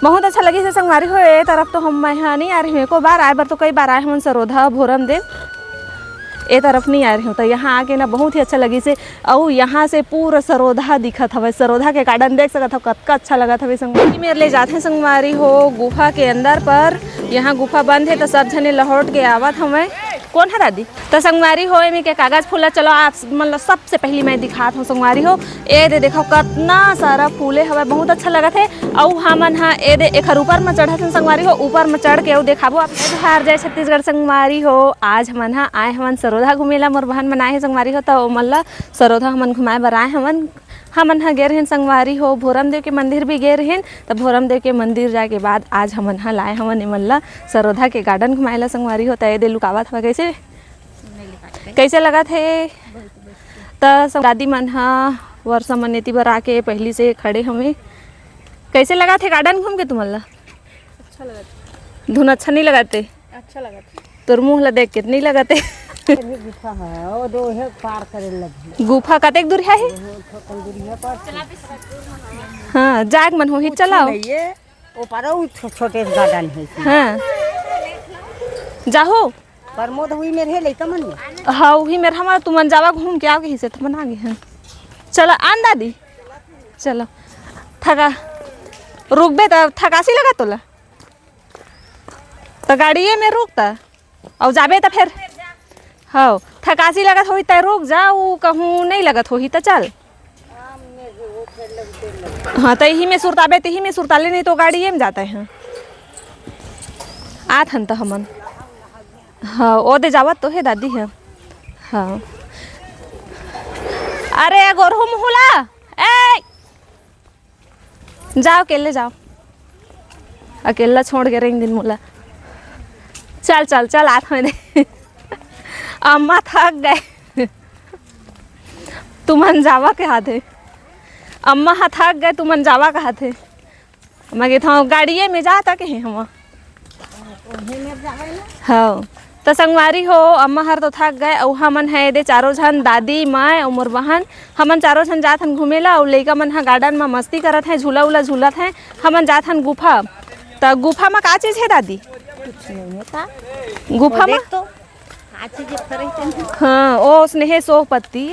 बहुत अच्छा लगी से संगवारी हो। ए तरफ तो हम यहाँ नहीं आ रही हूँ, एको बार आए बार तो कई बार आए हम सरोधा भोरम देव, ए तरफ नहीं आ रही हूँ। तो यहाँ आके ना बहुत ही अच्छा लगी से। और यहाँ से पूरा सरोधा दिखत हवे, सरोधा के गार्डन देख सकत हो, कतका अच्छा लगत हवे। संगवारी मेरे ले जाते संगवारी हो गुफा के अंदर, पर यहाँ गुफा बंद है तो सब जने लौट के आवत हमें। कौन है दादी? तो संगवारी हो में के कागज फूला, चलो आप मतलब सबसे पहली मैं दिखात हूँ संगवारी हो। ए दे देखो कितना सारा फूले हवे, बहुत अच्छा लगत है। और हमन हाँ ए दे एक ऊपर में चढ़त हन संगवारी हो, ऊपर में चढ़ के दिखाबो आप बिहार जय छत्तीसगढ़ संगवारी हो। आज हमन हाँ आए हमन सरोधा घूमेला, मोर बहन मन आए है संगवारी हो, तो मल्ला सरोधा हमन घुमाए बर आए हमन हाँ गे रहें संगवारी हो। भोरम देव के मंदिर भी गे रहें, तो भोरम देव के मंदिर जाए के बाद आज हमन हाँ लाए हमन मल्ला सरोधा के गार्डन घुमाएला संगवारी हो। तो दे लुकावत हवा कैसे कैसे लगा थे। तो दादी मन हाँ वर्षा मनेती बर आके पहली से खड़े हमें। कैसे लगा थे गार्डन घूम के तुम्हारा? अच्छा लगा। धुन अच्छा नहीं लगाते? अच्छा लगा। तोर मुँह ला देख के नहीं लगाते। गुफा है वो दो है पार करे लगी। गुफा कतेक दूर है? हाँ जाग मन हो ही चलाओ। ये ऊपर छोटे गार्डन है। हाँ जाहो प्रमोद हुई मेरे है लइका मन में। हाँ वही मेरा हमारा तुमन जावा घूम के आओगे से तो बना गए हैं। चलो आन दादी चलो। थका रुक बे तो थकासी लगा तोला तो गाड़िए में रुकता और जाबे तो फिर हाँ थकासी लगत होई तो रुक जाओ, कहूँ नहीं लगत होही तो चल। हाँ तो यही में सुरताबे तो यही में सुरताले, नहीं तो गाड़िए में जाता है। आत हन तो हमन हाँ ओ दे जावत तो है दादी है। हाँ अरे गोरहु मुहुला ए जाओ अकेले जाओ, अकेला छोड़ के रेंग दिन मुला। चल चल चल आत में दे। अम्मा थक गए तुमन जावा के हाथ है। अम्मा हाँ थक गए तुमन जावा का हाथ है। मैं था गाड़िए में जाता के हैं हम। हाँ तो संगवारी हो अम्मा हर तो थक गए और हमन है दे चारों जन दादी मैं और मोर बहन हमन चारों जन जात हन घूमेला। और लइका मन हा गार्डन में मस्ती करत हैं, झूला उला झूलत हैं। हमन जात हन गुफा। तो गुफा में का चीज है दादी? कुछ नहीं है का गुफा में तो आज हाँ ओ स्नेह सोह पत्ती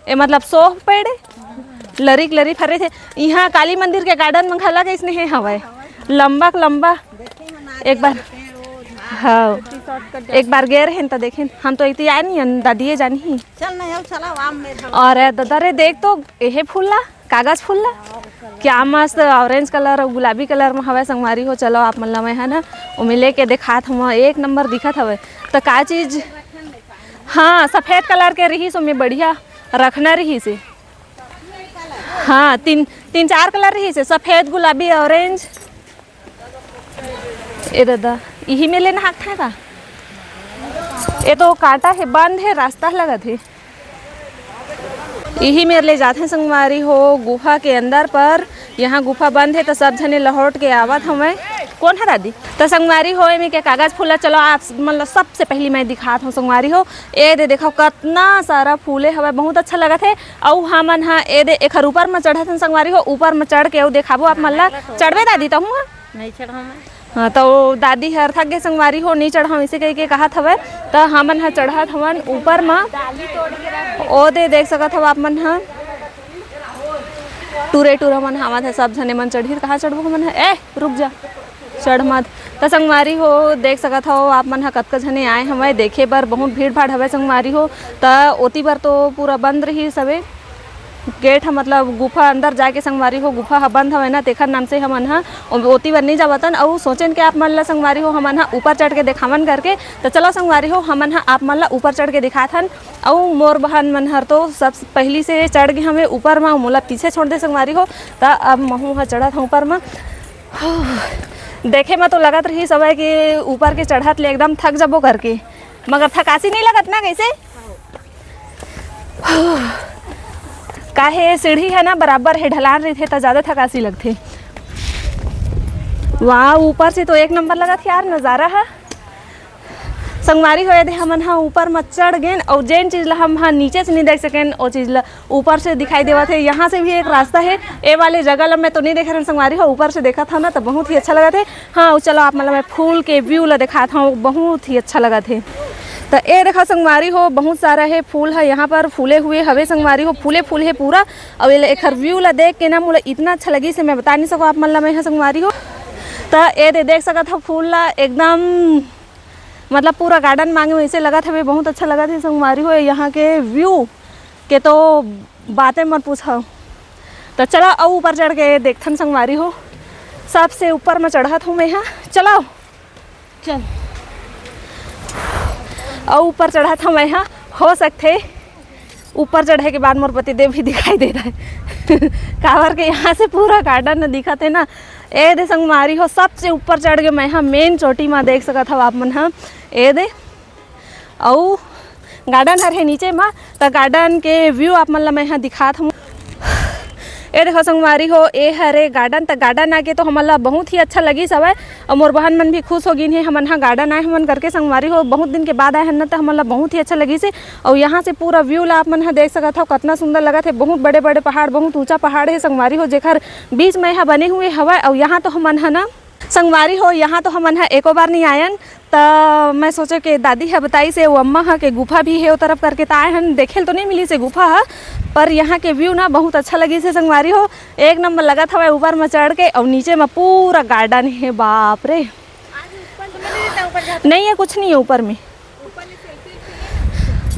ए मतलब सोह पेड़ लरिक लरी फरे थे। यहाँ काली मंदिर के गार्डन में घला के स्नेह हवा लंबा लंबा। एक बार हाँ एक बार गए रहे तो देखें हम तो इतनी आए नहीं दादी जानी ही। चल नहीं चला आम में और दादा रे देख तो यह फूलला कागज फूलला क्या मस्त ऑरेंज कलर और गुलाबी कलर में हवा संगवारी हो। चलो आप मतलब मैं है ना वो मिले के दिखात हम एक नंबर दिखत हवे। तो का चीज हाँ सफ़ेद कलर के रही सो में बढ़िया रखना रही से। हाँ तीन चार कलर रही से, सफ़ेद गुलाबी ऑरेंज। ए दादा यही में लेना हाथ है का? ये तो कांटा है बंद है रास्ता लगा थे। यही मेरे ले जाते हैं संगवारी हो गुफा के अंदर, पर यहाँ गुफा बंद है तो सब जने लौट के आवत हमें। कौन है दादी? तो संगवारी हो में के कागज फूला, चलो आप मतलब सबसे पहली मैं दिखात हूँ संगवारी हो। ए दे देखो कितना सारा फूले हवे, बहुत अच्छा लगत है। और हमन हाँ ए दे एक ऊपर में चढ़त हन संगवारी हो, ऊपर में चढ़ के दिखाबो आप मल्ला। चढ़बे दादी तो हूँ नहीं चढ़ा हाँ तो दादी हर थक गए संगवारी हो नहीं चढ़ा इसे कह के कहा हवे। तो हमन हाँ चढ़त हवन ऊपर में ओ दे देख सकत हव आप मन हाँ टूरे टूरा मन हावत है। सब जने मन चढ़ी कहाँ चढ़बो हमन है ए रुक जा चढ़ मत। तो संगवारी हो देख सकत हो आप मन हाँ कतका जने आए हमें देखे बर, बहुत भीड़ भाड़ हवे संगवारी हो। तो ओती बर तो पूरा बंद रही सबे गेट है, मतलब गुफा अंदर जाके संगवारी हो गुफा हा बंद हवे ना तेखर नाम से हमन हा ओती बर नहीं जावतन। और सोचेन के आप मन ला संगवारी हो हमन हा ऊपर चढ़ के दिखावन करके। तो चलो संगवारी हो हमन हा आप मन ला ऊपर चढ़ के दिखाथन। और मोर बहन मन हर तो सब पहली से चढ़ गए हमें ऊपर में, मोला पीछे छोड़ दे संगवारी हो। तो अब महू हा चढ़त हूँ ऊपर में। देखे में तो लगत रही सब है कि ऊपर के चढ़त ले एकदम थक जबो करके, मगर थकासी नहीं लगत ना कैसे काहे सीढ़ी है ना बराबर है ढलान रही थे तो ज़्यादा थकासी लगते। वहाँ ऊपर से तो एक नंबर लगा था यार नज़ारा है। संगवारी हो यदि हमन हा ऊपर में चढ़ गए और जेन चीज़ ला हम नीचे से नहीं देख सकें वो चीज़ ला ऊपर से दिखाई देवा थे। यहाँ से भी एक रास्ता है, ए वाले जगह ला मैं तो नहीं देखा संगवारी हो, ऊपर से देखा था ना तो बहुत ही अच्छा लगा थे। हाँ चलो आप मतलब मैं फूल के व्यू ला दिखा था, बहुत ही अच्छा लगा थे। तो ये देखा संगवारी हो बहुत सारा है फूल है, यहाँ पर फूले हुए हवे संगवारी हो, फूले फूल है पूरा। और ये एक व्यू ला देख के ना मुझे इतना अच्छा लगी से मैं बता नहीं सकूँ आप मन ला मैं यहाँ संगवारी हो। तो ये देख सकत हो फूल ला एकदम मतलब पूरा गार्डन मांगे वैसे लगा था, वे बहुत अच्छा लगा था संगवारी हो। यहाँ के व्यू के तो बातें मत पूछो। तो चलो अब ऊपर चढ़ के देखथन संगवारी हो, सबसे ऊपर में चढ़ा हूँ मैं यहाँ। चलो चल और ऊपर चढ़ा था मैं यहाँ, हो सकते ऊपर चढ़े के बाद मोर पतिदेव भी दिखाई दे रहा है कावर के यहाँ से पूरा गार्डन दिखा थे ना। ए दे संगवारी हो सबसे ऊपर चढ़ के मैं यहाँ मेन चोटी में देख सकत हो आप मन। हाँ ए दे और गार्डन हर है नीचे में, तो गार्डन के व्यू आप मन ला मैं यहाँ दिखात हूँ। ए देखो संगवारी हो ए हरे गार्डन, तो गार्डन आके तो हमन ला बहुत ही अच्छा लगी सब है। और मोर बहन मन भी खुश हो गई है, हमन हाँ गार्डन आए हमन करके संगवारी हो, बहुत दिन के बाद आए हैं ना, तो हमन ला बहुत ही अच्छा लगी से। और यहाँ से पूरा व्यू ला आप मन हाँ देख सकत हो कितना सुंदर लगा थे। बहुत बड़े बड़े पहाड़, बहुत ऊंचा पहाड़ है संगवारी हो, जेकर बीच में यहाँ बने हुए हवा। और यहाँ तो हमन है ना संगवारी हो, यहाँ तो हमन है एको बार नहीं आयन, तो मैं सोचे कि दादी है बताई से वो अम्मा है के गुफा भी है वो तरफ करके, तो आए हैं देखे तो नहीं मिली से गुफा है, पर यहाँ के व्यू ना बहुत अच्छा लगी से संगवारी हो। एक नंबर लगा था ऊपर में चढ़ के, और नीचे में पूरा गार्डन है। बाप रे नहीं है कुछ नहीं है ऊपर में,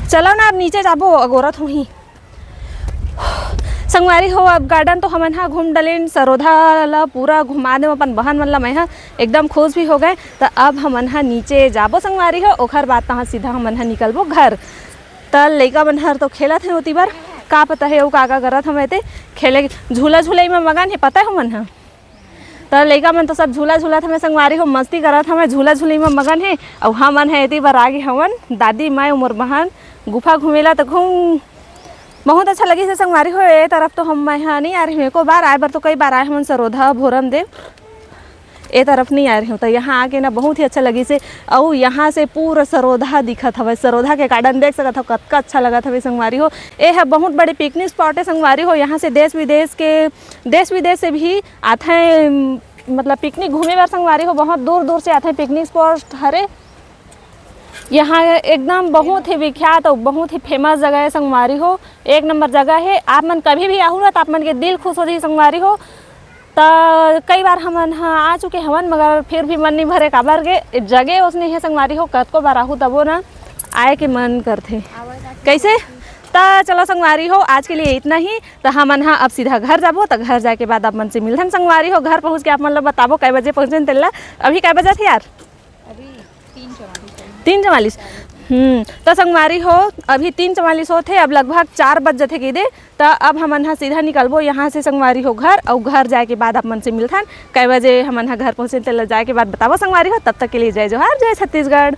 चलो ना अब नीचे जाबो अगोरत हूँ ही संगवारी हो। अब गार्डन तो हमन हाँ घूम डलेन, सरोधा ला पूरा घुमा दे अपन बहन मन ला मैं हाँ एकदम खुश भी हो गए। तो अब हमन हाँ नीचे जाबो संगवारी हो, ओखर बाद तहाँ सीधा हमन हाँ निकलबो घर। तो लइका मन हर तो खेलत है होती बार, का पता है वो काका करत हमें ते खेले झूला झूलाई में मगन है, पता है हमन हाँ। तो लइका मन तो सब झूला झूला था मैं संगवारी हो, मस्ती करत हमें झूला झूलाई में मगन है। और हमन है इतनी बार आगे हवन दादी मैं उमर बहन गुफा घूमेला, तो घूम बहुत अच्छा लगी से संगवारी हो। ये तरफ तो हम मैं यहाँ नहीं आ रही हूँ, एको बार आए बार तो कई बार आए हम सरोधा भोरम देव, ए तरफ नहीं आ रही हूँ। तो यहाँ आके ना बहुत ही अच्छा लगी से। और यहाँ से पूरा सरोधा दिखत हवे, सरोधा के गार्डन देख सकत हो कतना अच्छा लगा था संगवारी हो। ये है बहुत बड़े पिकनिक स्पॉट है संगवारी हो, यहाँ से देश विदेश से भी आते हैं, मतलब पिकनिक घूमे बार संगवारी हो, बहुत दूर दूर से आते हैं पिकनिक स्पॉट हरे। यहाँ एकदम बहुत ही विख्यात और बहुत ही फेमस जगह है संगवारी हो, एक नंबर जगह है। आप मन कभी भी आहू ना तो आप मन के दिल खुश हो जाए संगवारी हो। तो कई बार हमन हाँ आ चुके हवन, मगर फिर भी मन नहीं भरे काबर के जगह उसने है संगवारी हो, कतको बार आहू तबो ना आए के मन करते कैसे। तो चलो संगवारी हो आज के लिए इतना ही। तो हमन हाँ अब सीधा घर जाबो, तो घर जाके बाद आप मन से मिलथन संगवारी हो। घर पहुँच के आप मन ला बताबो कै बजे पहुँचन तेला। अभी कै बजे थे यार? अभी 3:44। तो संगवारी हो अभी 3:44 होते, अब लगभग 4 बज जाते कि दे। तो अब हमन हाँ सीधा निकलबो यहाँ से संगवारी हो घर, और घर जाए के बाद आप मन से मिलथन कै बजे हमन हाँ घर पहुँचे तेला जाए के बाद बताबो संगवारी हो। तब तक के लिए जय जोहार, जय छत्तीसगढ़।